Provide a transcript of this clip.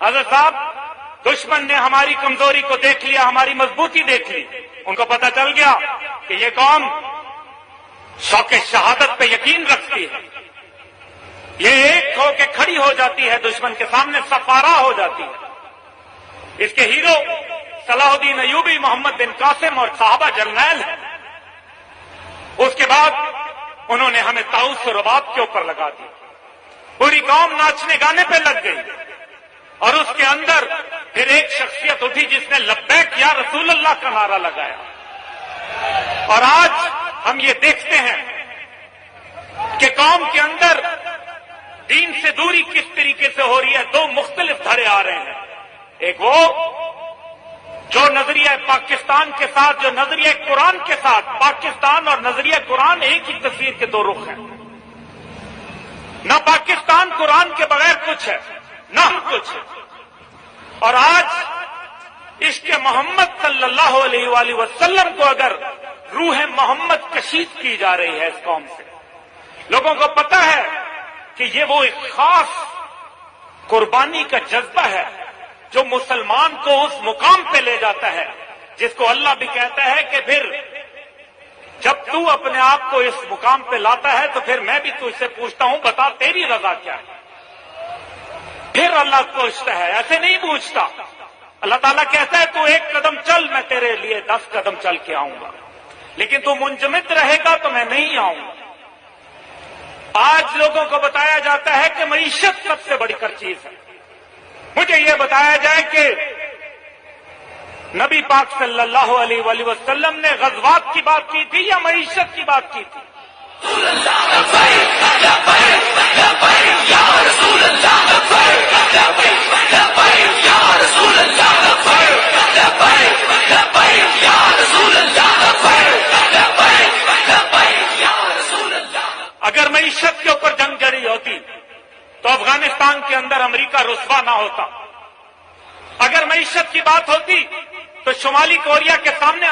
حضرت صاحب دشمن نے ہماری کمزوری کو دیکھ لیا، ہماری مضبوطی دیکھ لی، ان کو پتہ چل گیا کہ یہ قوم شوق شہادت پہ یقین رکھتی ہے، یہ ایک ہو کے کھڑی ہو جاتی ہے، دشمن کے سامنے سفارہ ہو جاتی ہے۔ اس کے ہیرو صلاح الدین ایوبی، محمد بن قاسم اور صحابہ جرنیل ہیں۔ اس کے بعد انہوں نے ہمیں طاؤس و رباب کے اوپر لگا دی، پوری قوم ناچنے گانے پہ لگ گئی، اور اس کے اندر پھر ایک شخصیت اٹھی جس نے لبیک یا رسول اللہ کا نعرہ لگایا۔ اور آج ہم یہ دیکھتے ہیں کہ قوم کے اندر دین سے دوری کس طریقے سے ہو رہی ہے۔ دو مختلف دھڑے آ رہے ہیں، ایک وہ جو نظریہ پاکستان کے ساتھ، جو نظریہ قرآن کے ساتھ، پاکستان اور نظریہ قرآن ایک ہی تصویر کے دو رخ ہیں، نہ پاکستان قرآن کے بغیر کچھ ہے نہ ہم کچھ ہے۔ اور آج عشق محمد صلی اللہ علیہ وآلہ وسلم کو اگر روح محمد کشید کی جا رہی ہے اس قوم سے، لوگوں کو پتہ ہے کہ یہ وہ ایک خاص قربانی کا جذبہ ہے جو مسلمان کو اس مقام پہ لے جاتا ہے جس کو اللہ بھی کہتا ہے کہ پھر جب تو اپنے آپ کو اس مقام پہ لاتا ہے تو پھر میں بھی تجھ سے پوچھتا ہوں بتا تیری رضا کیا ہے۔ پھر اللہ پوچھتا ہے، ایسے نہیں پوچھتا۔ اللہ تعالیٰ کہتا ہے تو ایک قدم چل، میں تیرے لیے 10 قدم چل کے آؤں گا، لیکن تو منجمد رہے گا تو میں نہیں آؤں گا۔ آج لوگوں کو بتایا جاتا ہے کہ معیشت سب سے بڑی کر چیز ہے۔ مجھے یہ بتایا جائے کہ نبی پاک صلی اللہ علیہ وآلہ وسلم نے غزوات کی بات کی تھی یا معیشت کی بات کی تھی؟ اگر معیشت کے اوپر جنگ جاری ہوتی تو افغانستان کے اندر امریکہ رسوا نہ ہوتا۔ اگر معیشت کی بات ہوتی تو شمالی کوریا کے سامنے